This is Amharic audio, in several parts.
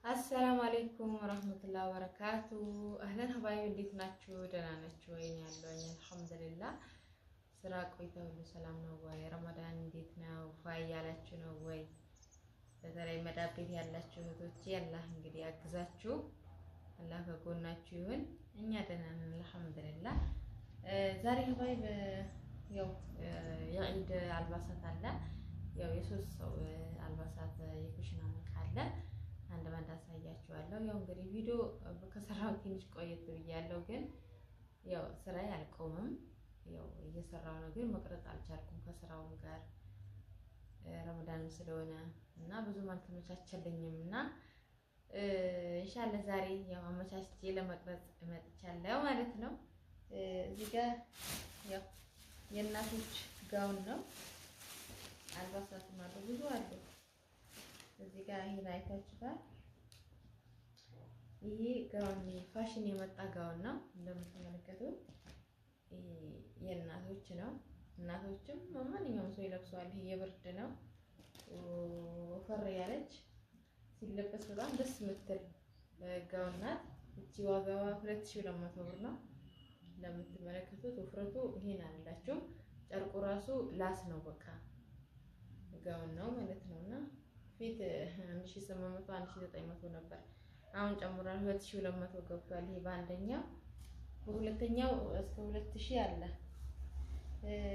አሰላሙ አለይኩም ወራህመቱላሂ ወበረካቱ። አህለን ሀባይብ እንዴት ናችሁ? ደህና ናችሁ ወይ? ያለውኝ አልሐምዱሊላህ። ስራ ቆይታ ሁሉ ሰላም ነው ወይ? ረመዳን እንዴት ነው? ፋይ ያላችሁ ነው ወይ? በተለይ መዳብ ቤት ያላችሁ እህቶቼ አላህ እንግዲህ ያግዛችሁ፣ አላህ ከጎናችሁ ይሁን። እኛ ደህና ነን አልሐምዱሊላህ። ዛሬ ሀባይብ ያው የዒድ አልባሳት አለ። ያው የሶስት ሰው አልባሳት የኩሽና እቃ አለ። አንድ ባንድ አሳያችኋለሁ። ያው እንግዲህ ቪዲዮ ከሰራው ትንሽ ቆየት ብያለሁ፣ ግን ያው ስራዬ አልቆምም። ያው እየሰራው ነው፣ ግን መቅረጽ አልቻልኩም ከስራውም ጋር ረመዳንም ስለሆነ እና ብዙም አልተመቻቸልኝም እና ኢንሻአላህ ዛሬ ያው አመቻችቼ ለመቅረጽ መጥቻለሁ ማለት ነው። እዚህ ጋር ያው የእናቶች ጋውን ነው። አልባሳት ማለት ብዙ አሉ። እዚህ ጋር ይሄን አይታችኋል። ይሄ ጋውን ፋሽን የመጣ ጋውን ነው እንደምትመለከቱት። ይሄ የእናቶች ነው። እናቶችም ማንኛውም ሰው ይለብሰዋል። ይሄ የብርድ ነው። ወፈር ያለች ሲለበስ በጣም ደስ የምትል ጋውን ናት። እቺ ዋጋዋ 2200 ብር ነው። እንደምትመለከቱት ውፍረቱ ይሄን አላችሁ። ጨርቁ ራሱ ላስ ነው፣ በቃ ጋውን ነው ማለት ነውና ፊት 1800 1900 ነበር። አሁን ጨምሯል 2200 ገብቷል። ይሄ በአንደኛው፣ በሁለተኛው እስከ 2000 አለ።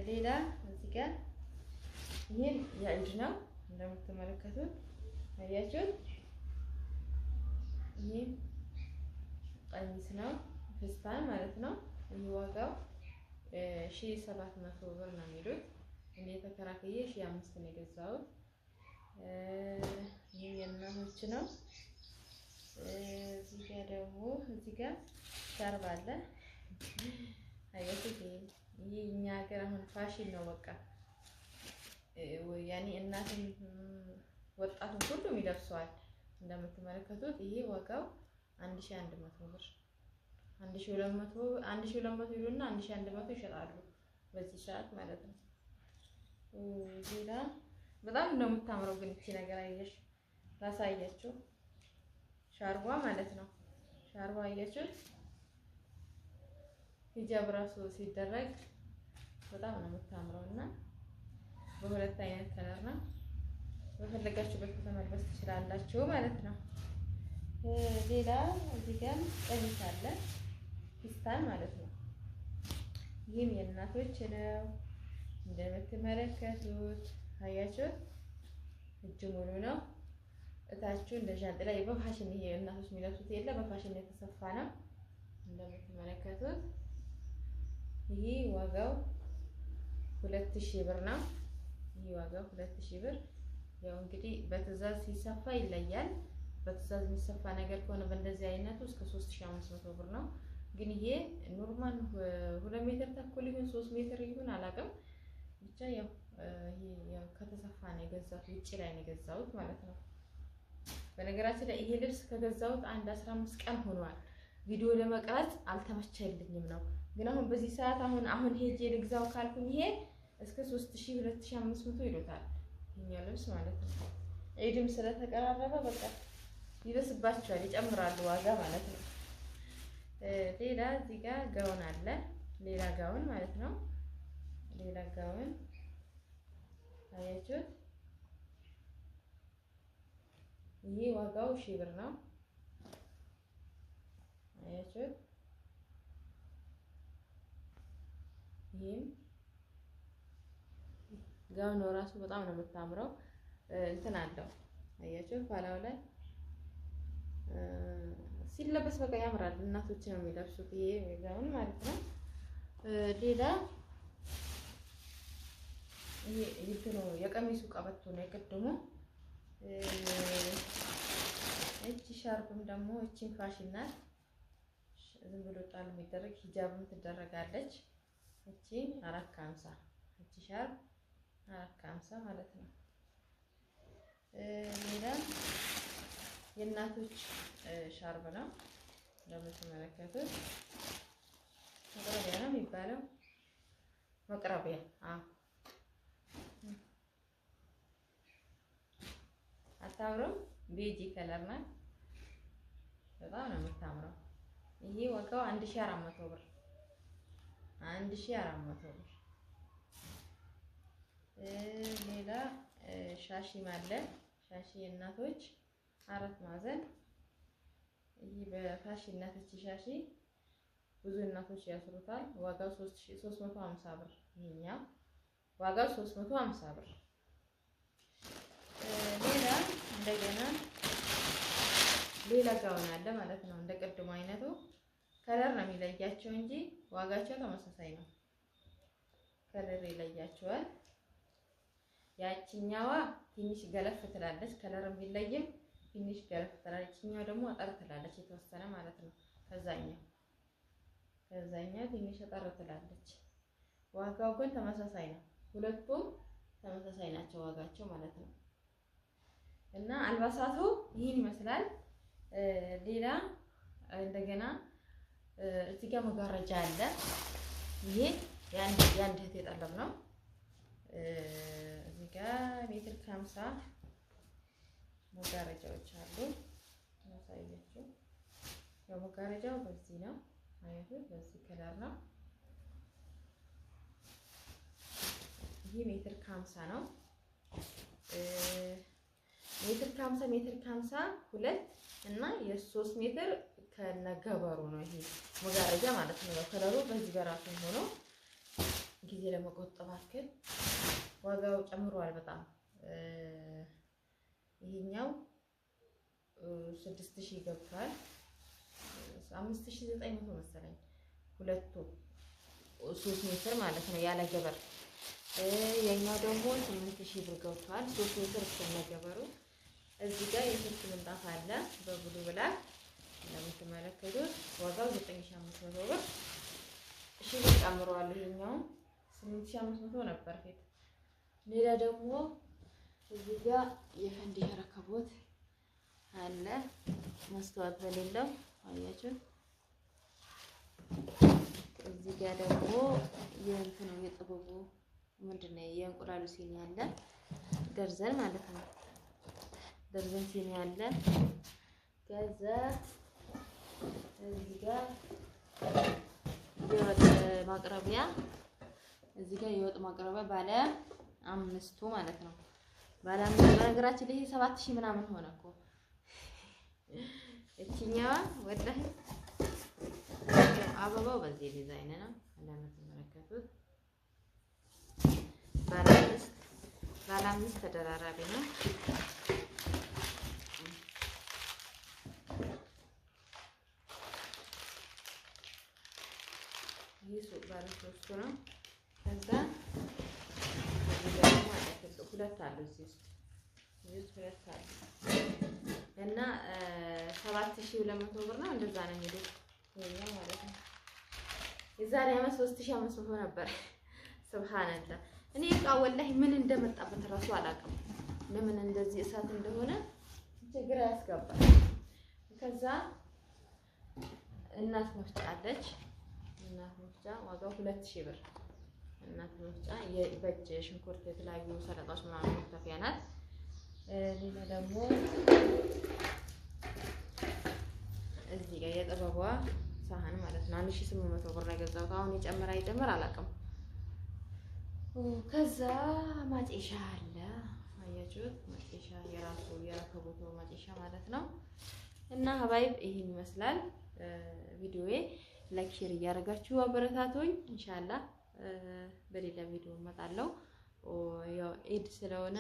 ሌላ እዚህ ጋር ይሄን የዒድ ነው እንደምትመለከቱት አያችሁት። ይሄ ቀሚስ ነው ፍስታን ማለት ነው። ይሄ ዋጋው 1700 ብር ነው የሚሉት። እኔ ተከራክዬ 1500 ነው የገዛሁት። ይሄ የእናቶች ነው። እዚህ ጋር ደግሞ እዚህ ጋር ሻርብ አለ። አያችሁ ይሄ እኛ ሀገር አሁን ፋሽን ነው በቃ ያኔ እናትም ወጣቱም ሁሉም ይለብሰዋል እንደምትመለከቱት። ይሄ ዋጋው 1100 ብር 1200 ይሉና 1100 ይሸጣሉ በዚህ ሰዓት ማለት ነው። ሌላ በጣም ነው የምታምረው ግን እቺ ነገር አየሽ፣ ላሳያችሁ። ሻርቧ ማለት ነው። ሻርቧ አያችሁ፣ ሂጃብ ራሱ ሲደረግ በጣም ነው የምታምረው እና በሁለት አይነት ከለር ነው። በፈለጋችሁበት መልበስ ትችላላችሁ ማለት ነው። ሌላ እዚህ ጋር ቀሚስ አለ ፊስታን ማለት ነው። ይህም የእናቶች ነው እንደምትመለከቱት አያችሁት። እጅ ሙሉ ነው። እታችሁ እንደ ዣንጥላ በፋሽን ይሄ እናቶች የሚለብሱት የለ በፋሽን የተሰፋ ነው እንደምትመለከቱት። ይሄ ዋጋው 2000 ብር ነው። ይሄ ዋጋው 2000 ብር። ያው እንግዲህ በትዕዛዝ ሲሰፋ ይለያል። በትዕዛዝ የሚሰፋ ነገር ከሆነ በእንደዚህ አይነቱ እስከ 3500 ብር ነው። ግን ይሄ ኖርማል 2 ሜትር ተኩል ይሁን 3 ሜትር ይሁን አላውቅም፣ ብቻ ያው ያው ከተሰፋ ነው የገዛሁት። ውጪ ላይ ነው የገዛሁት ማለት ነው። በነገራችን ላይ ይሄ ልብስ ከገዛሁት 15 ቀን ሆኗል። ቪዲዮ ለመቅረጽ አልተመቸልኝም ነው። ግን አሁን በዚህ ሰዓት አሁን ሄጄ ልግዛው ካልኩኝ ይሄ እስከ 3000 2500 ይሉታል ይሄኛው ልብስ ማለት ነው። ዒድም ስለተቀራረበ በቃ ይበስባቸዋል፣ ይጨምራሉ ዋጋ ማለት ነው። ሌላ እዚህ ጋር ጋውን አለ። ሌላ ጋውን ማለት ነው። ሌላ ጋውን አያችሁት። ይሄ ዋጋው 1000 ብር ነው። አያችሁት። ይሄም ጋውን ራሱ በጣም ነው የምታምረው። እንትን አለው አያችሁት። ኋላው ላይ ሲለበስ በቃ ያምራል። እናቶች ነው የሚለብሱት ይሄ ጋውን ማለት ነው። ሌላ ይሄ እንትኑ የቀሚሱ ቀበቶ ነው የቀደሙ። እቺ ሻርፕም ደግሞ እቺን ፋሽን ናት። ዝም ብሎ ጣል የሚደረግ ሂጃብም ትደረጋለች። እቺ 450 እቺ ሻርፕ 450 ማለት ነው። ሌላ የእናቶች ሻርብ ነው እንደምትመለከቱት። መቅረቢያ ነው የሚባለው። መቅረቢያ አታምሩም? ቤጂ ከለር ናት። በጣም ነው የምታምረው። ይሄ ዋጋው 1400 ብር 1400 ብር። ሌላ ሻሺም አለ። ሻሺ እናቶች 4 ማዕዘን። ይሄ በፋሽንነት ሻሺ ብዙ እናቶች ያስሩታል። ዋጋው 350 ብር። ይሄኛው ዋጋው 350 ብር። ሌላ እንደገና ሌላ ጋውን አለ ማለት ነው። እንደ ቅድሙ አይነቱ ከለር ነው የሚለያቸው እንጂ ዋጋቸው ተመሳሳይ ነው። ከለር ይለያቸዋል። ያቺኛዋ ትንሽ ገለፍ ትላለች፣ ከለር ቢለይም ትንሽ ገለፍ ትላለች። ይቺኛው ደግሞ አጠር ትላለች የተወሰነ ማለት ነው። ከዛኛው ትንሽ አጠር ትላለች። ዋጋው ግን ተመሳሳይ ነው። ሁለቱም ተመሳሳይ ናቸው ዋጋቸው ማለት ነው። እና አልባሳቱ ይህን ይመስላል። ሌላ እንደገና እዚህ ጋር መጋረጃ አለ። ይሄ የአንድ እህት የጠለብ ነው። እዚህ ጋር ሜትር ከ50 መጋረጃዎች አሉ። ማሳያችሁ ያው መጋረጃው በዚህ ነው። አያችሁ፣ በዚህ ከለር ነው። ይሄ ሜትር ከ50 ነው። ሜትር ከ50 ሁለት እና የ3 ሜትር ከነገበሩ ነው። ይሄ መጋረጃ ማለት ነው። ከለሩ በዚህ በራሱ ሆኖ ጊዜ ለመቆጠብ አክል ዋጋው ጨምሯል በጣም። ይሄኛው 6000 ገብቷል። 5900 መሰለኝ ሁለቱ 3 ሜትር ማለት ነው ያለ ገበር። የኛው ደግሞ 8000 ብር ገብቷል 3 ሜትር ከነገበሩ። እዚህ ጋር የስልክ ምንጣፍ አለ በብሉ ብላክ እንደምትመለከቱት ዋጋው 9500 ብር። እሺ ብር ጨምሯል። ይሄኛው 8500 ነበር ፊት። ሌላ ደግሞ እዚህ ጋር የፈንዲሻ ረከቦት አለ መስተዋት በሌለው አያችሁ። እዚህ ጋር ደግሞ የእንትኑ የጥበቡ ምንድነው የእንቁላሉ ሲኒ አለ ደርዘን ማለት ነው። ደርዘን ሲኒ አለ። ከዛ እዚህ ጋር የወጥ ማቅረቢያ የወጥ ማቅረቢያ ባለ 5 ማለት ነው። ባለ 5 በነገራችን ላይ 7000 ምናምን ሆነ እኮ እቺኛዋ ወላሂ። አበባው በዚህ ዲዛይን ነው እንደምትመለከቱት። ባለ 5 ተደራራቢ ነው። ይሄ ባለ 3 ነው። ከዛ ሁለት አሉ እዚህ ውስጥ ሁለት አሉ እና 7200 ብር ነው። እንደዛ ነው የሚሉት ይሄኛው ማለት ነው። የዛሬ ዓመት 3500 ነበር። ሱብሃንአላህ። እኔ እቃ ወላሂ ምን እንደመጣበት ራሱ አላውቅም። ለምን እንደዚህ እሳት እንደሆነ ችግር ያስገባል። ከዛ እናት መፍጫ አለች። እናት መፍጫ ዋጋው 2000 ብር። እናት መፍጫ የበጅ ሽንኩርት የተለያዩ ሰላጣዎች ምናምን መክተፊያ ናት። ሌላ ደግሞ እዚህ ጋር የጥበቧ ሳህን ማለት ነው 1800 ብር ነው የገዛሁት። አሁን ይጨምር አይጨምር አላውቅም። ከዛ ማጨሻ አለ አያችሁት። ማጨሻ የራሱ የረከቦቱ ማጨሻ ማለት ነው። እና ሀባይብ ይሄን ይመስላል ቪዲዮዬ። ላይክ ሼር እያደረጋችሁ አበረታቱኝ። ኢንሻአላህ በሌላ ቪዲዮ እመጣለሁ። ያው ኢድ ስለሆነ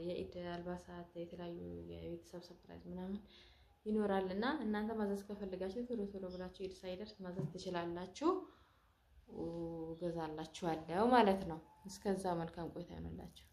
የኢድ አልባሳት የተለያዩ የቤተሰብ ሰርፕራይዝ ምናምን ይኖራልና እናንተ ማዘዝ ከፈለጋችሁ ቶሎ ብላችሁ ኢድ ሳይደርስ ማዘዝ ትችላላችሁ። ገዛላችኋለሁ ማለት ነው። እስከዛ መልካም ቆይታ ይሆንላችሁ።